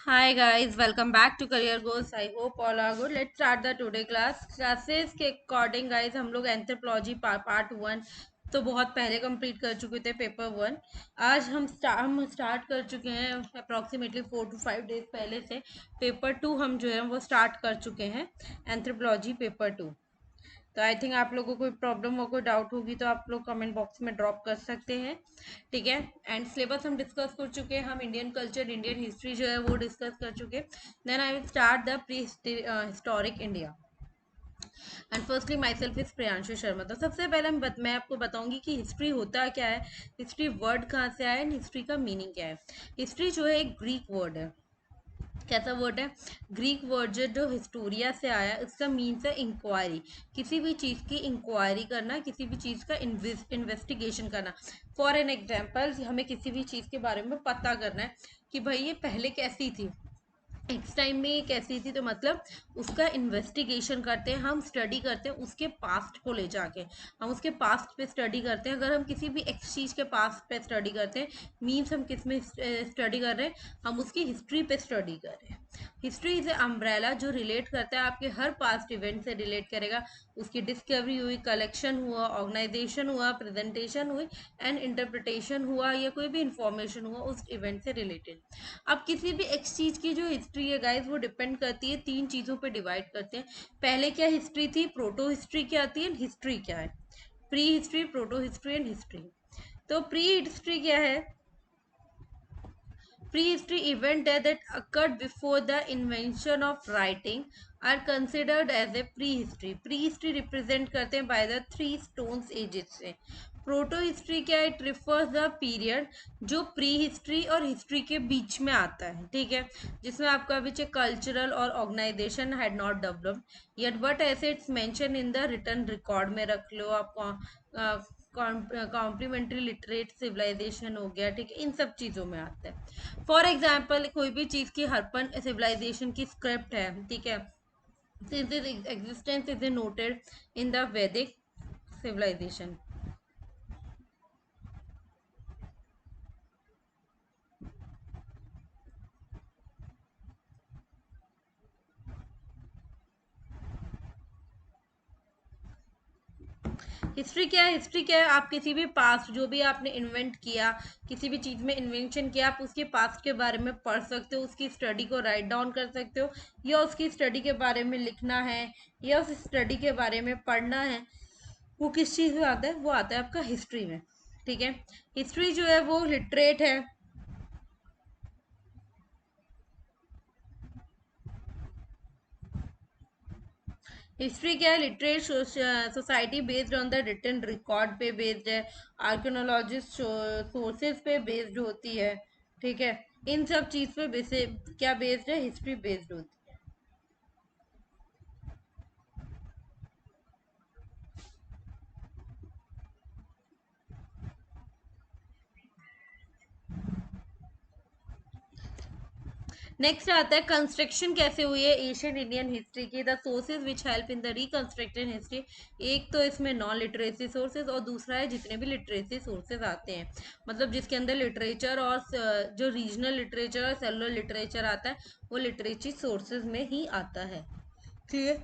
Hi guys, welcome back to Career Goals. I hope all are good. Let's start the today class. Classes के according guys हम लोग anthropology part one तो बहुत पहले complete कर चुके थे पेपर वन। आज हम स्टार्ट कर चुके हैं अप्रॉक्सीमेटली 4 to 5 डेज पहले से। पेपर टू हम जो है वो स्टार्ट कर चुके हैं, एंथ्रोपोलॉजी पेपर टू। तो आई थिंक आप लोगों को कोई प्रॉब्लम हो, कोई डाउट होगी तो आप लोग कमेंट बॉक्स में ड्रॉप कर सकते हैं, ठीक है। एंड सिलेबस हम डिस्कस कर चुके हैं, हम इंडियन कल्चर, इंडियन हिस्ट्री जो है वो डिस्कस कर चुके हैं। Then I will start the prehistoric India. And firstly myself is Priyanshu Sharma. तो सबसे पहले मैं आपको बताऊंगी कि हिस्ट्री होता क्या है, हिस्ट्री वर्ड कहाँ से आया, एंड हिस्ट्री का मीनिंग क्या है। हिस्ट्री जो है एक ग्रीक वर्ड है। कैसा वर्ड है? ग्रीक वर्ड जो हिस्टोरिया से आया, इसका मीन्स है इंक्वायरी। किसी भी चीज़ की इंक्वायरी करना, किसी भी चीज़ का इन्वेस्टिगेशन करना। फॉर एन एग्जाम्पल, हमें किसी भी चीज़ के बारे में पता करना है कि भाई ये पहले कैसी थी, इस टाइम में ये कैसी थी, तो मतलब उसका इन्वेस्टिगेशन करते हैं, हम स्टडी करते हैं उसके पास्ट को ले जाके। हम उसके पास्ट पे स्टडी करते हैं। अगर हम किसी भी एक चीज़ के पास्ट पे स्टडी करते हैं, मीन्स हम किस में स्टडी कर रहे हैं, हम उसकी हिस्ट्री पे स्टडी कर रहे हैं। हिस्ट्री इज ए अम्ब्रेला जो रिलेट करता है, आपके हर पास्ट इवेंट से रिलेट करेगा। उसकी डिस्कवरी हुई, कलेक्शन हुआ, ऑर्गेनाइजेशन हुआ, प्रेजेंटेशन हुई, एंड इंटरप्रिटेशन हुआ, या कोई भी इंफॉर्मेशन हुआ उस इवेंट से रिलेटेड। अब किसी भी एक चीज़ की जो हिस्ट्री है गाइज, वो डिपेंड करती है, तीन चीज़ों पे डिवाइड करते हैं। पहले क्या हिस्ट्री थी, प्रोटो हिस्ट्री क्या आती है, हिस्ट्री क्या है। Pre history, proto history and history. तो प्री हिस्ट्री क्या है? Prehistory event that occurred before the invention of writing are considered as a prehistory. Prehistory represent करते हैं by the three stones ages से। प्रोटो हिस्ट्री क्या है? It refers the period जो pre history और history के बीच में आता है, ठीक है, जिसमें आपका बीच कल्चरल और organization had not developed yet, but ऐसे it's mention in the written record में रख लो आप। कॉम्प्लीमेंट्री लिटरेट सिविलाइजेशन हो गया, ठीक है, इन सब चीज़ों में आता है। फॉर एग्जाम्पल, कोई भी चीज़ की हड़प्पन सिविलाइजेशन की स्क्रिप्ट है, ठीक है, since is existence is noted in the वैदिक सिविलाइजेशन। हिस्ट्री क्या है? हिस्ट्री क्या है? आप किसी भी पास्ट, जो भी आपने इन्वेंट किया, किसी भी चीज़ में इन्वेंशन किया, आप उसके पास्ट के बारे में पढ़ सकते हो, उसकी स्टडी को राइट डाउन कर सकते हो, या उसकी स्टडी के बारे में लिखना है, या उस स्टडी के बारे में पढ़ना है। वो किस चीज़ में आता है? वो आता है आपका हिस्ट्री में, ठीक है। हिस्ट्री जो है वो लिटरेट है। हिस्ट्री क्या है? Literate society based on the written record पे बेस्ड है, आर्कियोलॉजिस्ट सोर्सेज पे बेस्ड होती है, ठीक है। इन सब चीज़ पे क्या बेस्ड है? हिस्ट्री बेस्ड होती है। नेक्स्ट आता है कंस्ट्रक्शन कैसे हुई है एशियन इंडियन हिस्ट्री की, the sources which help in the reconstructed history. एक तो इसमें नॉन लिटरेसी सोर्सेज, और दूसरा है जितने भी लिटरेसी सोर्सेज आते हैं, मतलब जिसके अंदर लिटरेचर और जो रीजनल लिटरेचर और सेलुलर लिटरेचर आता है, वो लिटरेचर सोर्सेज में ही आता है, ठीक है।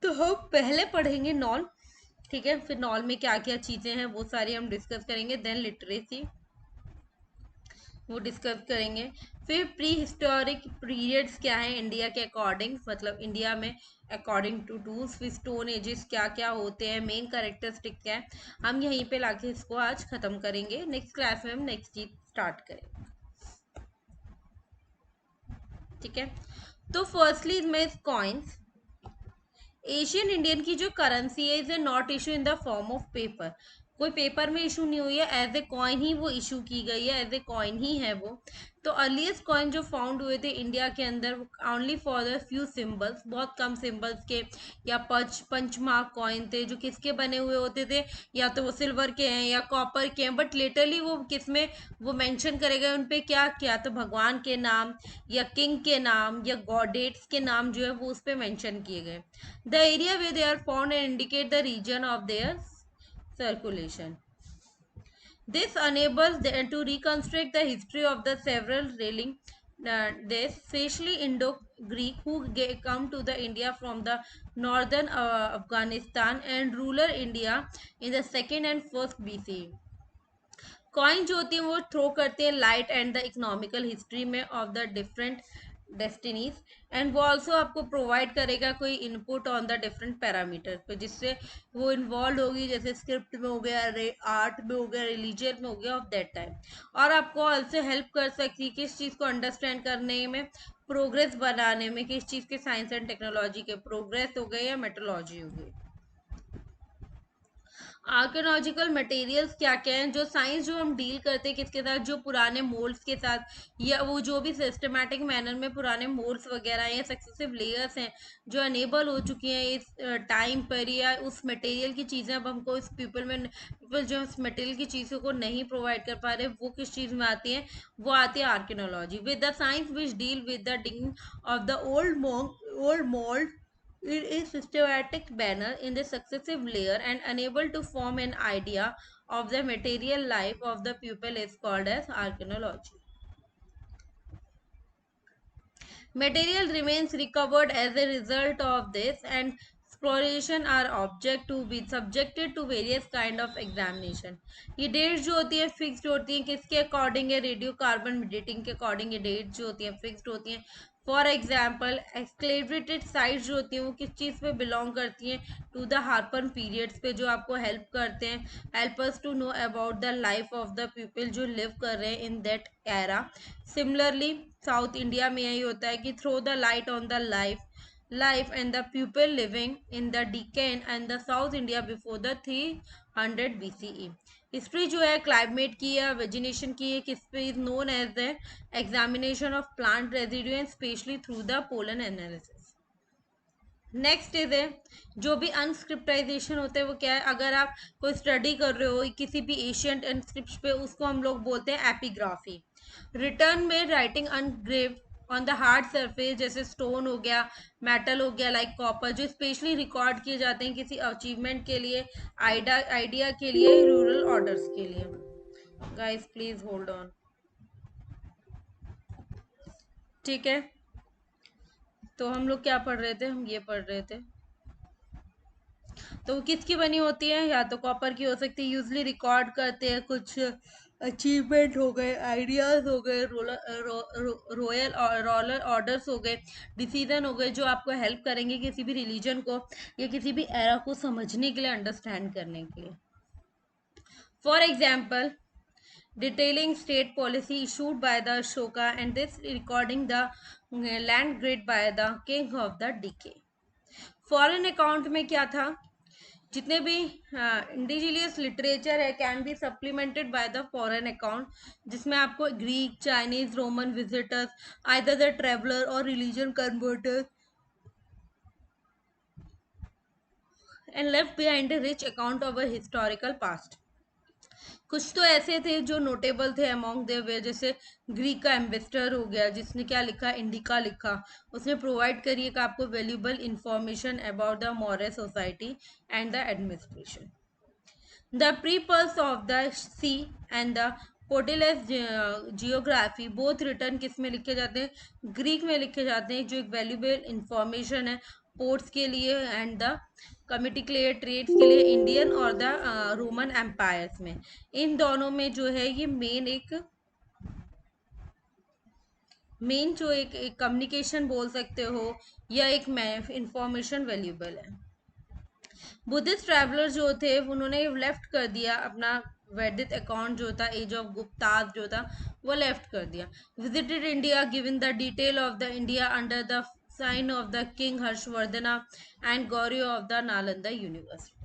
तो हम पहले पढ़ेंगे नॉन, ठीक है, फिर नॉन में क्या क्या चीज़ें हैं वो सारी हम डिस्कस करेंगे, देन लिटरेसी वो डिस्कस करेंगे। फिर प्री हिस्टोरिक पीरियड्स क्या है इंडिया के अकॉर्डिंग, मतलब इंडिया में अकॉर्डिंग टू टूल्स। फिर स्टोन एजेस क्या क्या होते हैं, मेन कैरेक्टरिस्टिक क्या है, हम यहीं पे लाके इसको आज खत्म करेंगे। नेक्स्ट क्लास में हम नेक्स्ट चीज स्टार्ट करेंगे, ठीक है। तो फर्स्टली में कॉइन्स। एशियन इंडियन की जो करेंसी है is a not issue in the form of paper. कोई पेपर में इशू नहीं हुई है, एज ए कॉइन ही वो इशू की गई है, एज ए कॉइन ही है वो। तो अर्लीस्ट कॉइन जो फाउंड हुए थे इंडिया के अंदर, only for the few symbols, बहुत कम सिंबल्स के, या पंचमार्क कॉइन थे जो किसके बने हुए होते थे, या तो वो सिल्वर के हैं या कॉपर के हैं, बट लेटरली वो किस में वो मेंशन करेगा उन पे क्या क्या, तो भगवान के नाम या किंग के नाम या गॉडेट्स के नाम जो है वो उस पर मेंशन किए गए। The area where they are found and indicate the region of their circulation. This enables them to reconstruct the history of the several railing this, especially Indo-Greek, who come to the India from the northern Afghanistan and rural India in the second and first BC. Coin जो होती है वो throw करते हैं light and the economical history में of the different destinies and वो also आपको provide करेगा कोई input on the different parameter पे जिससे वो इन्वॉल्व होगी, जैसे स्क्रिप्ट में हो गया, आर्ट में हो गया, रिलीजन में हो गया ऑफ दैट टाइम। और आपको ऑल्सो हेल्प कर सकती है किस चीज़ को अंडरस्टैंड करने में, प्रोग्रेस बनाने में, किस चीज़ के साइंस एंड टेक्नोलॉजी के प्रोग्रेस हो गए या मेट्रोलॉजी हो गई। आर्कोलॉजिकल मटेरियल्स क्या क्या हैं, जो साइंस जो हम डील करते हैं किसके साथ, जो पुराने मोल्ड्स के साथ या वो जो भी सिस्टमैटिक मैनर में पुराने मोल्ड्स वगैरह या सक्सेसिव लेयर्स हैं जो अनेबल हो चुकी हैं इस टाइम पर, या उस मटेरियल की चीज़ें अब हमको इस पीपल जो उस मटेरियल की चीज़ों को नहीं प्रोवाइड कर पा रहे, वो किस चीज़ में आती हैं, वो आती है archaeology with the science which deal with the ding of the old mould in a systematic manner in the successive layer and unable to form an idea of the material life of the pupil is called as archaeology. Material remains recovered as a result of this and exploration are object to be subjected to various kind of examination. ये dates जो होती है fixed होती हैं, किसके according है, radio carbon dating के according ये डेट्स जो होती हैं फिक्स्ड होती हैं। फॉर एग्जाम्पल एक्सक्लेवेटेड साइट्स जो होती हैं वो किस चीज़ पे बिलोंग करती हैं, टू द हार्पन पीरियड्स पे, जो आपको हेल्प करते हैं, help us to know about the life of the people जो लिव कर रहे हैं in that era. Similarly South India में यही होता है कि throw the light on the life and the people living in the Deccan and the South India before the 300 BCE। History जो है क्लाइमेट की या वेजिनेशन की है किस पे, is known as the examination of plant residue and specially through the pollen analysis. Next is है जो भी अनस्क्रिप्टाइजेशन होते हैं वो क्या है, अगर आप कोई स्टडी कर रहे हो किसी भी एशियंट स्क्रिप्ट पे, उसको हम लोग बोलते हैं एपिग्राफी। रिटर्न में writing engrave on the hard surface, जैसे स्टोन हो गया, मेटल हो गया लाइक कॉपर, जो स्पेशली रिकॉर्ड किए जाते हैं किसी अचीवमेंट के लिए, आइडिया के लिए, रूरल ऑर्डर्स के लिए। गाइस प्लीज होल्ड ऑन, ठीक है। तो हम लोग क्या पढ़ रहे थे, हम ये पढ़ रहे थे, तो वो किसकी बनी होती है, या तो कॉपर की हो सकती है, यूजली रिकॉर्ड करते हैं कुछ अचीवमेंट हो गए, आइडियाज हो गए, रॉयल रोलर ऑर्डर्स हो गए, डिसीजन हो गए, जो आपको हेल्प करेंगे किसी भी रिलीजन को या किसी भी एरा को समझने के लिए, अंडरस्टैंड करने के लिए। For example detailing state policy issued by the Ashoka and this recording the land grid by the king of the decay। Foreign account में क्या था, जितने भी इंडिजिनियस लिटरेचर है can be supplemented by the foreign account, जिसमें आपको Greek, Chinese, Roman visitors, either the traveller और religion converters and left behind a rich account of a historical past. कुछ तो ऐसे थे जो नोटेबल थे अमॉन्ग देयर वे, जैसे ग्रीक का एम्बेसडर हो गया जिसने क्या लिखा, इंडिका लिखा, उसने प्रोवाइड करी एक आपको valuable information about the moral society and the administration. The Periplus of the sea and the Ptolemy's geography both written किस में लिखे जाते हैं, ग्रीक में लिखे जाते हैं, जो एक वैल्यूबल इंफॉर्मेशन है पोर्ट्स के लिए एंड द कमिटी के लिए, ट्रेड्स के लिए, इंडियन और द रोमन एम्पायर्स में। इन दोनों में जो है ये मेन जो एक कम्युनिकेशन बोल सकते हो या एक इंफॉर्मेशन वैल्यूबल है। बुद्धिस्ट ट्रैवलर जो थे उन्होंने लेफ्ट कर दिया अपना वैदिक अकाउंट जो था, एज ऑफ गुप्ताज जो था वो लेफ्ट कर दिया। Visited India given the detail of the India under the sign of the king Harshavardhana and glory of the Nalanda university.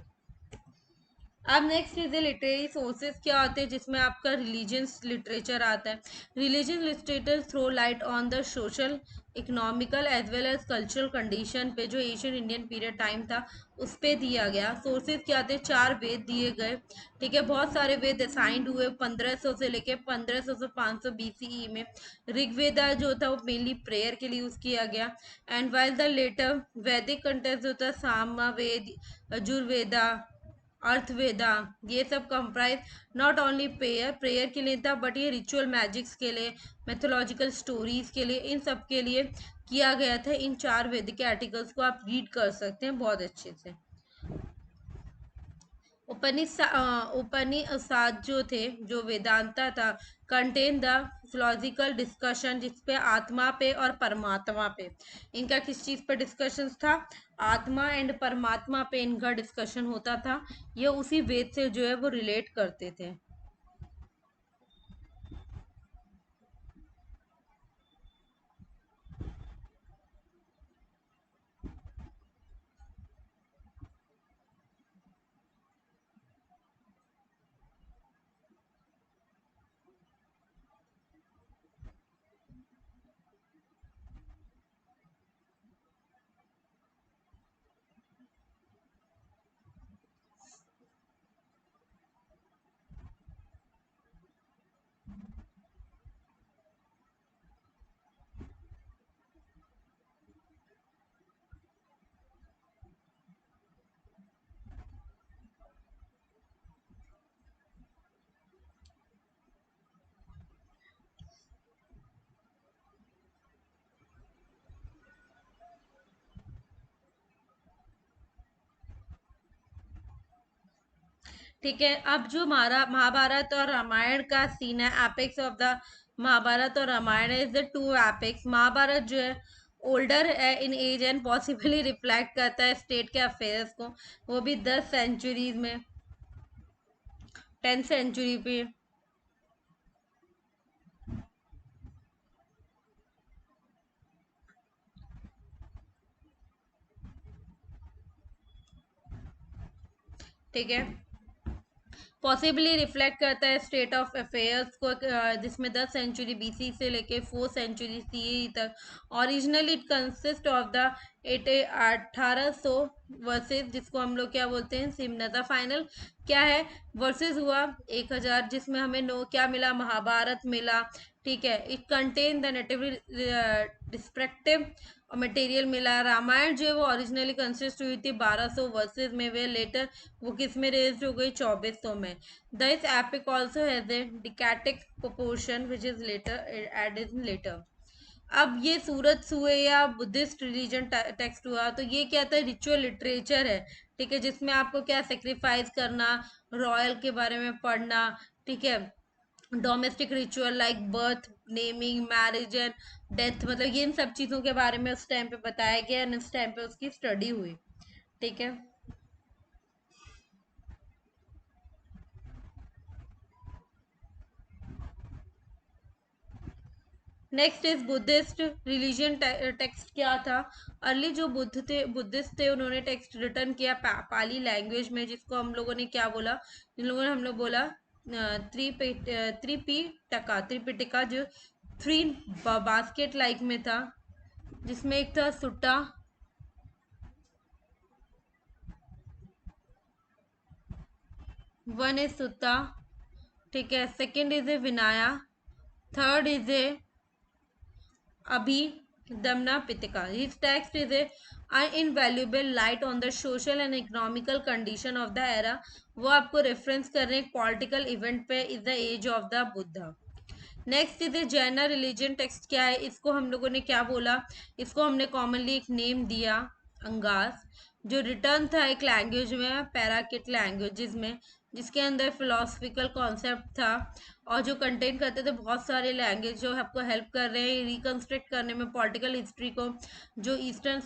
अब नेक्स्ट इज लिटरेरी सोर्सेज क्या होते हैं, जिसमें आपका रिलीजियस लिटरेचर आता है। Religious literature throw light on the social, economical as well as cultural condition पे, जो एशियन इंडियन पीरियड टाइम था उस पर दिया गया। सोर्सेज क्या आते हैं, 4 वेद दिए गए, ठीक है, बहुत सारे वेद असाइंड हुए 1500 से लेके 1500 से 500 BCE में। ऋग्वेदा जो था वो मेनली प्रेयर के लिए यूज किया गया, एंड वाइल द लेटर वैदिक कंटेक्स्ट जो था सामवेद, यजुर्वेदा, अर्थवेदा, ये सब comprise not only prayer prayer के लिए था, बट ये रिचुअल मैजिक्स के लिए, मैथोलॉजिकल स्टोरीज के लिए, इन सब के लिए किया गया था। इन 4 वेद के आर्टिकल्स को आप रीड कर सकते हैं बहुत अच्छे से। उपनिषद जो थे, जो वेदांता था, कंटेन द फिलोसॉफिकल डिस्कशन जिसपे आत्मा पे और परमात्मा पे, इनका किस चीज पर डिस्कशन था, आत्मा एंड परमात्मा पे इनका डिस्कशन होता था। ये उसी वेद से जो है वो रिलेट करते थे। ठीक है, अब जो महाभारत और रामायण का सीन है, एपिक्स ऑफ द महाभारत और Ramayana is the two epics. Mahabharata जो है ओल्डर है in age and possibly reflect करता है स्टेट के अफेयर्स को, वो भी 10 सेंचुरीज में, 10 सेंचुरी पे। ठीक है, पॉसिबली रिफ्लेक्ट करता है स्टेट ऑफ अफेयर्स को, जिसमें 10 सेंचुरी BC से लेके 4 सेंचुरी CE तक। Originally it consist of the 1800 versus, जिसको हम लोग क्या बोलते हैं, सिमनता। फाइनल क्या है, वर्सेस हुआ 1000, जिसमें हमें नो क्या मिला, महाभारत मिला। ठीक है, it contain the native descriptive material मिला। रामायण जो है वो ओरिजिनली कंसिस्ट हुई थी 1200 वर्सेस में, वे लेटर वो किस में रेज्ड हो गई, 2400 में। This epic also has a didactic proportion which is later added in later. अब ये सूरत सुए या बुद्धिस्ट रिलीजन टेक्स्ट हुआ, तो ये क्या था, रिचुअल लिटरेचर है। ठीक है, जिसमें आपको क्या सेक्रीफाइस करना, रॉयल के बारे में पढ़ना। ठीक है, domestic ritual like birth, naming, marriage and death, मतलब ये इन सब चीज़ों के बारे में उस टाइम पे बताया गया एंड उस टाइम पे उसकी स्टडी हुई। ठीक है, next is Buddhist religion text क्या था। अर्ली जो बुद्धिस्ट थे, उन्होंने टेक्स्ट रिटर्न किया पाली लैंग्वेज में, जिसको हम लोगों ने क्या बोला, जिन लोगों ने हम लोग बोला त्रिपिटिका, जो थ्री बास्केट लाइक में था, जिसमें एक था सुट्टा, वन इज सुत्ता। ठीक है, second is a Vinaya, third is a Abhidhamma Pitaka. His text is a invaluable light on the social and economical condition of the era। वो आपको रेफरेंस कर रहे हैं पॉलिटिकल इवेंट पे, is the age of the Buddha. Next is a Jain religion text क्या है, इसको हम लोगों ने क्या बोला, इसको हमने कॉमनली एक नेम दिया, अंगास। जो रिटर्न था एक लैंग्वेज में, पैराकिट लैंग्वेजेस में, जिसके अंदर फिलोसफिकल कॉन्सेप्ट था, और जो कंटेन करते थे बहुत सारे लैंग्वेज जो आपको हेल्प कर रहे हैं रिकंस्ट्रक्ट करने में पॉलिटिकल हिस्ट्री को, जो ईस्टर्न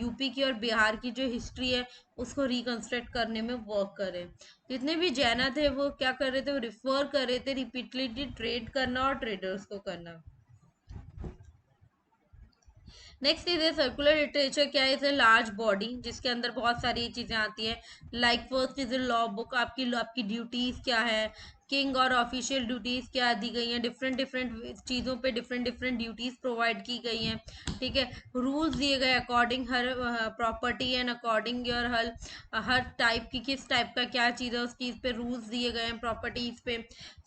यूपी की और बिहार की जो हिस्ट्री है उसको रिकंस्ट्रक्ट करने में वर्क कर रहे हैं। जितने भी जैना थे वो क्या कर रहे थे, वो रिफर कर रहे थे रिपीटली ट्रेड करना और ट्रेडर्स को करना। Next is a circular literature क्या है, इज ए लार्ज बॉडी जिसके अंदर बहुत सारी चीज़ें आती हैं। Like first is a law book, आपकी आपकी ड्यूटीज़ क्या है, किंग और ऑफिशियल ड्यूटीज़ क्या दी गई हैं, डिफरेंट डिफरेंट चीज़ों पे डिफरेंट डिफरेंट ड्यूटीज़ प्रोवाइड की गई हैं। ठीक है, रूल्स दिए गए according her property and according your her type की किस टाइप का क्या चीज़ है उस चीज़ पे रूल्स दिए गए हैं। प्रॉपर्टीज़ पे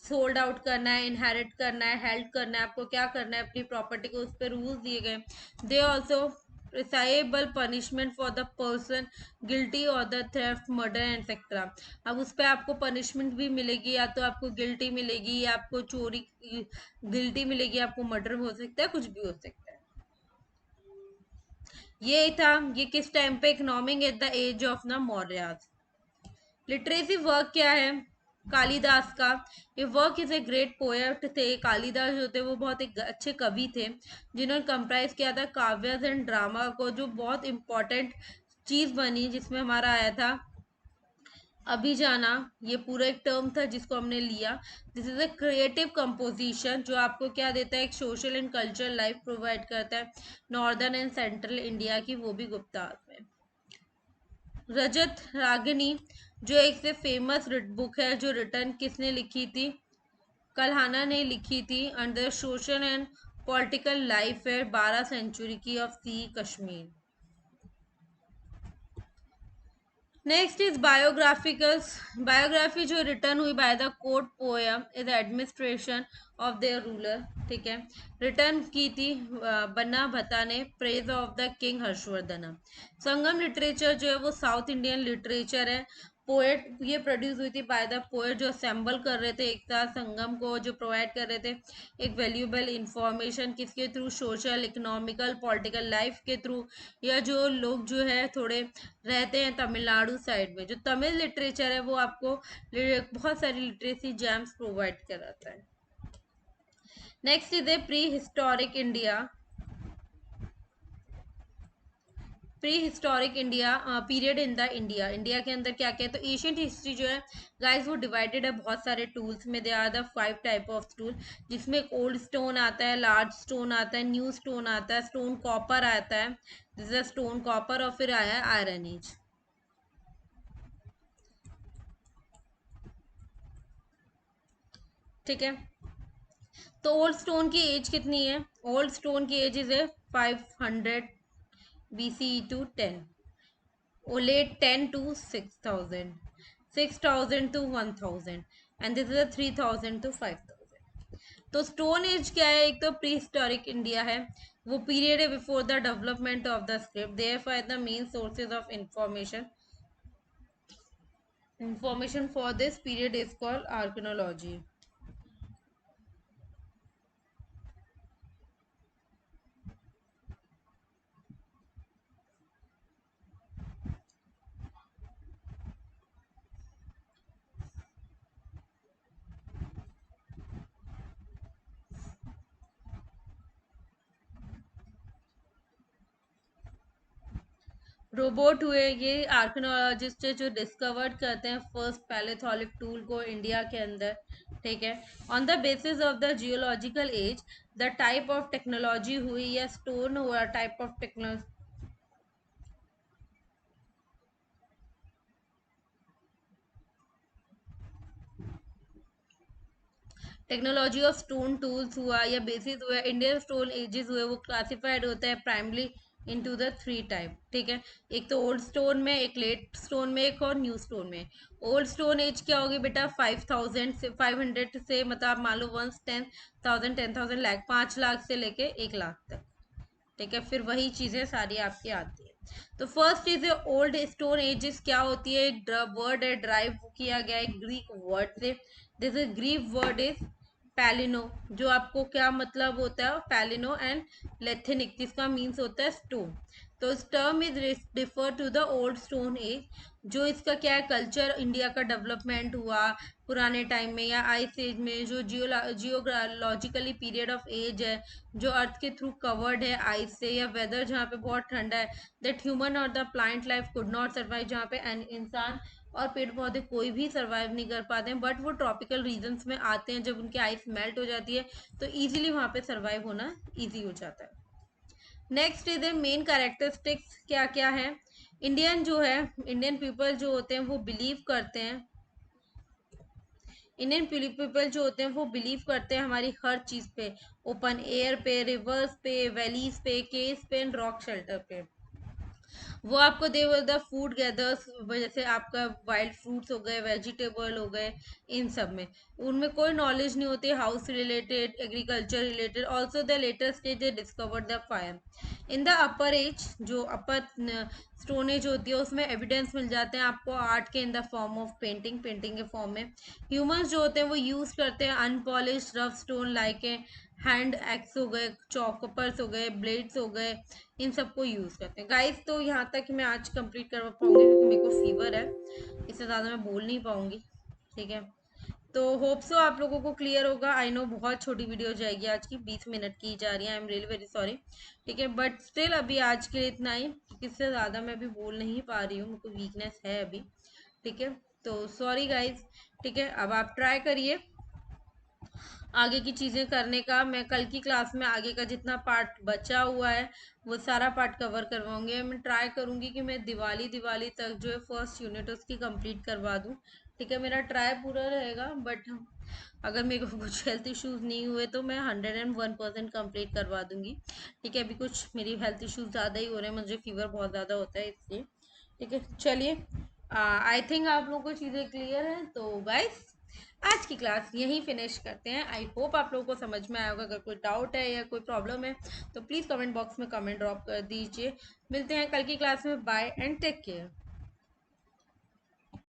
सोल्ड आउट करना है, इनहेरिट करना है, हेल्ड करना है, आपको क्या करना है अपनी प्रॉपर्टी को, उस पर रूल्स दिए गए। They also prescribed punishment for the person guilty और द थेफ्ट मर्डर एटसेट्रा। अब उस पर आपको पनिशमेंट भी मिलेगी, या तो आपको गिल्टी मिलेगी, या आपको चोरी गिल्टी मिलेगी, आपको मर्डर हो सकता है, कुछ भी हो सकता है। ये था, ये किस टाइम पे, economic at the age of the Mauryas. Literacy work क्या है कालिदास का? ये work is a great poet थे। कालिदास जो थे वो बहुत एक अच्छे कवि थे, जिन्होंने कंप्राइज किया था काव्यस एंड ड्रामा को, जो बहुत इंपॉर्टेंट चीज बनी, जिसमें हमारा आया था अभिजाना। ये पूरा एक टर्म था जिसको हमने लिया। This is a creative composition, जो आपको क्या देता है, एक social and cultural life provide करता है, नॉर्दर्न एंड सेंट्रल इंडिया की, वो भी गुप्ता में। रजत रागिनी जो एक से फेमस बुक है, जो रिटर्न किसने लिखी थी? कल्हाना ने लिखी थी। Under social and political life है 12 सेंचुरी की ऑफ सी Kashmir. Next is biographicals. Biography जो रिटर्न हुई by the court poem is administration of their ruler, ठीक है। रिटर्न की थी बन्ना भत्ता ने, praise of the king Harshavardhana. Sangam literature जो है वो साउथ इंडियन लिटरेचर है। पोएट ये प्रोड्यूस हुई थी बाय द पोएट, जो असेंबल कर रहे थे एक साथ संगम को, जो प्रोवाइड कर रहे थे एक वैल्यूएबल इंफॉर्मेशन, किसके through, social economical political life के थ्रू, या जो लोग जो है थोड़े रहते हैं तमिलनाडु साइड में, जो तमिल लिटरेचर है वो आपको बहुत सारी लिटरेसी जैम्स प्रोवाइड कराता है। Next is A pre historic India. Pre historic India period in the India. India के अंदर क्या क्या है, तो एशियंट हिस्ट्री जो है गाइस वो डिवाइडेड है बहुत सारे टूल्स में। They are the 5 type of tool, जिसमें एक ओल्ड स्टोन आता है, लार्ज स्टोन आता है, न्यू स्टोन आता है, स्टोन कॉपर आता है, दिस इज स्टोन कॉपर, और फिर आया है आयरन एज, ठीक है। तो ओल्ड स्टोन की एज कितनी है? ओल्ड स्टोन की एज इज है 500 BCE to 10, late 10 to 6000, 6000 to 1000, and this is a 3000 to 5000। तो स्टोन एज क्या है? एक तो प्री हिस्टोरिक इंडिया है, वो पीरियड है before the development of the script, therefore the main sources of information for this period is called archaeology. Robert हुए ये आर्कियोलॉजिस्ट है, जो डिस्कवर्ड करते हैं फर्स्ट पैलेथोलिक टूल को इंडिया के अंदर, ठीक है। On the basis of the geological age the type of technology हुई, या स्टोन हुआ type of technology of stone tools हुआ, या बेसिस हुआ, इंडियन स्टोन एजेस हुए, वो क्लासिफाइड होता है प्राइमली इनटू द 3 टाइप, ठीक है। एक तो ओल्ड स्टोन में, एक लेट स्टोन में, एक और न्यू स्टोन में। ओल्ड स्टोन एज क्या होगी बेटा? 5000 से 500 से, मतलब आप मान लो वंस 10,000 10,000 लाख, 5 लाख से लेके 1 लाख तक, ठीक है। फिर वही चीजें सारी आपकी आती है। तो फर्स्ट चीज है ओल्ड स्टोन एजेस क्या होती है, एक वर्ड है ड्राइव किया गया है ग्रीक वर्ड से। This is Greek word is पैलिनो, जो आपको क्या मतलब होता है पैलिनो, एंड लेथेनिक जिसका मीन्स होता है स्टोन। तो इस term is refer to the old stone age, जो इसका क्या है, कल्चर इंडिया का डेवलपमेंट हुआ पुराने टाइम में, या आइस एज में, जो जियोलॉजिकली पीरियड ऑफ एज है, जो अर्थ के थ्रू कवर्ड है आइस से, या वेदर जहाँ पे बहुत ठंडा है, दैट ह्यूमन और the plant life could not survive, जहाँ पे इंसान और पेड़ पौधे कोई भी सर्वाइव नहीं कर पाते हैं, बट वो ट्रॉपिकल रीजन्स में आते हैं, जब उनकी आइस मेल्ट हो जाती है तो ईजिली वहाँ पे सर्वाइव होना ईजी हो जाता है। नेक्स्ट इज मेन कैरेक्टरिस्टिक्स क्या क्या है। इंडियन जो है, इंडियन पीपल जो होते हैं वो बिलीव करते हैं, इंडियन पीपल जो होते हैं वो बिलीव करते हैं हमारी हर चीज़ पे, ओपन एयर पे, रिवर्स पे, वैलीज पे, केव्स पे एंड रॉक शेल्टर पे। वो आपको दे द फूड गैदर्स, जैसे आपका वाइल्ड फ्रूट्स हो गए, वेजिटेबल हो गए, इन सब में उनमें कोई नॉलेज नहीं होती house related, agriculture related. Also the latest stage they discover the fire in the upper as, जो अपर स्टोन एज होती है उसमें एविडेंस मिल जाते हैं आपको आर्ट के in the form of painting, painting के फॉर्म में। ह्यूमंस जो होते हैं वो यूज करते हैं unpolished rough stone like a hand axe हो गए, चॉकपर्स हो गए, ब्लेड्स हो गए, इन सबको यूज करते हैं गाइस। तो यहाँ तक मैं आज कंप्लीट कर पाऊंगी क्योंकि मेरे को फीवर है, इससे ज़्यादा मैं बोल नहीं पाऊंगी। ठीक है, तो होप सो आप लोगों को क्लियर होगा। आई नो बहुत छोटी वीडियो हो जाएगी आज की, 20 मिनट की जा रही है, I am really very sorry. ठीक है, बट स्टिल अभी आज के लिए इतना ही, क्योंकि इससे ज़्यादा मैं अभी बोल नहीं पा रही हूँ, मेरे को वीकनेस है अभी। ठीक है, तो सॉरी गाइज। ठीक है, अब आप ट्राई करिए आगे की चीज़ें करने का। मैं कल की क्लास में आगे का जितना पार्ट बचा हुआ है वो सारा पार्ट कवर करवाऊंगी। मैं ट्राई करूंगी कि मैं दिवाली दिवाली तक जो है फर्स्ट यूनिट उसकी कंप्लीट करवा दूं। ठीक है, मेरा ट्राई पूरा रहेगा, बट अगर मेरे को कुछ हेल्थ इश्यूज नहीं हुए तो मैं 101% कंप्लीट करवा दूंगी। ठीक है, अभी कुछ मेरी हेल्थ इश्यूज ज़्यादा ही हो रहे हैं, मुझे फीवर बहुत ज़्यादा होता है इसलिए। ठीक है, चलिए, आई थिंक आप लोगों को चीज़ें क्लियर हैं। तो गाइस आज की क्लास यहीं फिनिश करते हैं। आई होप आप लोगों को समझ में आया होगा। अगर कोई डाउट है या कोई प्रॉब्लम है तो प्लीज़ कमेंट बॉक्स में कमेंट ड्रॉप कर दीजिए। मिलते हैं कल की क्लास में। Bye and take care.